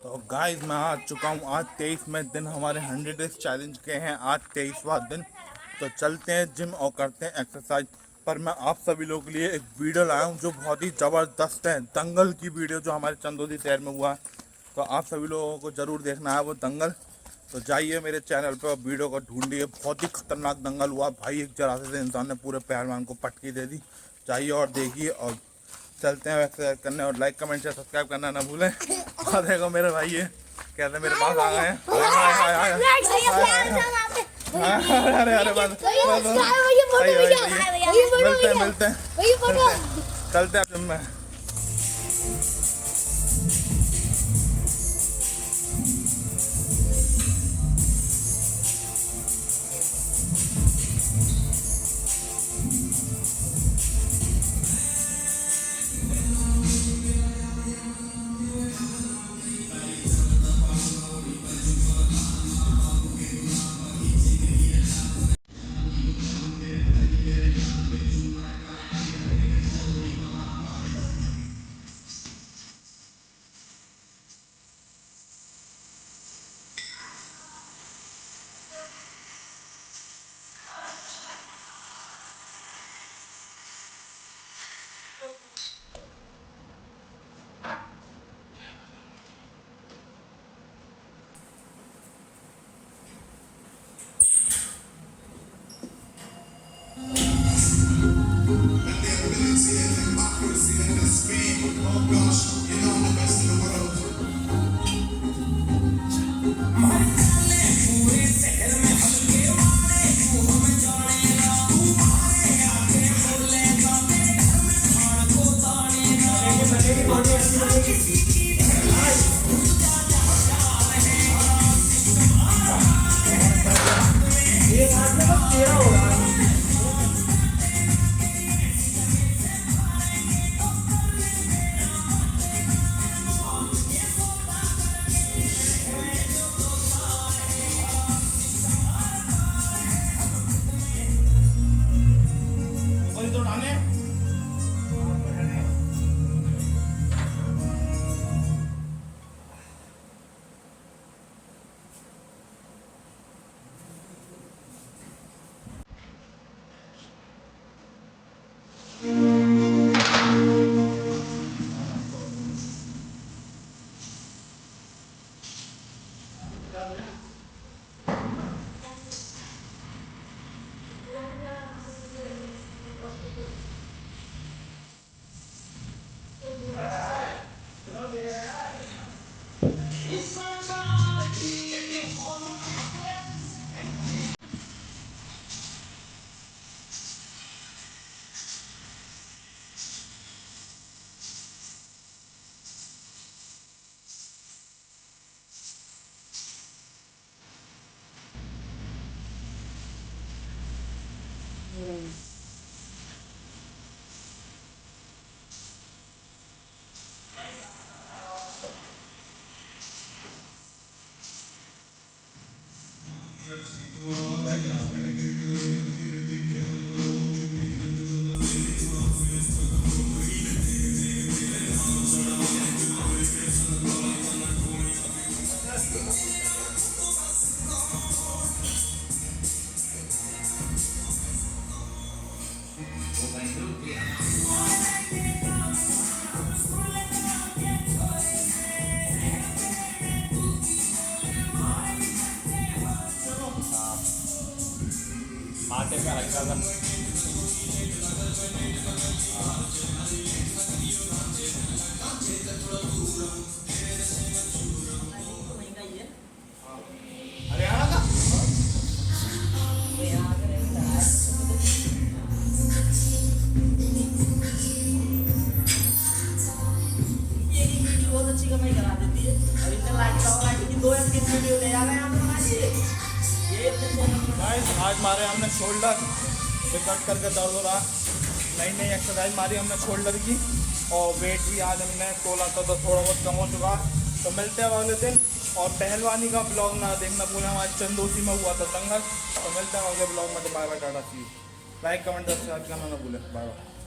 तो गाइस मैं आ चुका हूँ। आज 23वें दिन हमारे 100 डेज चैलेंज के हैं। आज 23वां दिन। तो चलते हैं जिम और करते हैं एक्सरसाइज। पर मैं आप सभी लोगों के लिए एक वीडियो लाया हूँ जो बहुत ही ज़बरदस्त है। दंगल की वीडियो जो हमारे चंदौली शहर में हुआ है, तो आप सभी लोगों को ज़रूर देखना है वो दंगल। तो जाइए मेरे चैनल पर और वीडियो को ढूंढिए। बहुत ही खतरनाक दंगल हुआ भाई। एक जरासे से इंसान ने पूरे पहलवान को पटकी दे दी। जाइए और देखिए। और चलते हैं एक्सरसाइज करने। और लाइक कमेंट से सब्सक्राइब करना ना भूलें। और देखो मेरे भाई ये कहते मेरे पास आ गए हैं। अरे अरे मिलते हैं चलते हैं जिम में। आटे पे हल्का सा हरियाणा का बहुत अच्छी कमाई करा देती है। अभी तक लाइट की 2 एम की वीडियो ले आ गए आप बनाइए। आज मारे हमने शोल्डर पे कट करके दर्द हो रहा। नई एक्सरसाइज मारी हमने शोल्डर की। और वेट भी आज हमने तोला था तो थोड़ा बहुत कम हो चुका। तो मिलते हैं अगले दिन। और पहलवानी का ब्लॉग ना देखना भूलें। हमारे चंदौली में हुआ था दंगल। तो मिलते हैं अगले ब्लॉग में। तो bye bye, tata see. Like comment subscribe करना ना भूलें। Bye bye.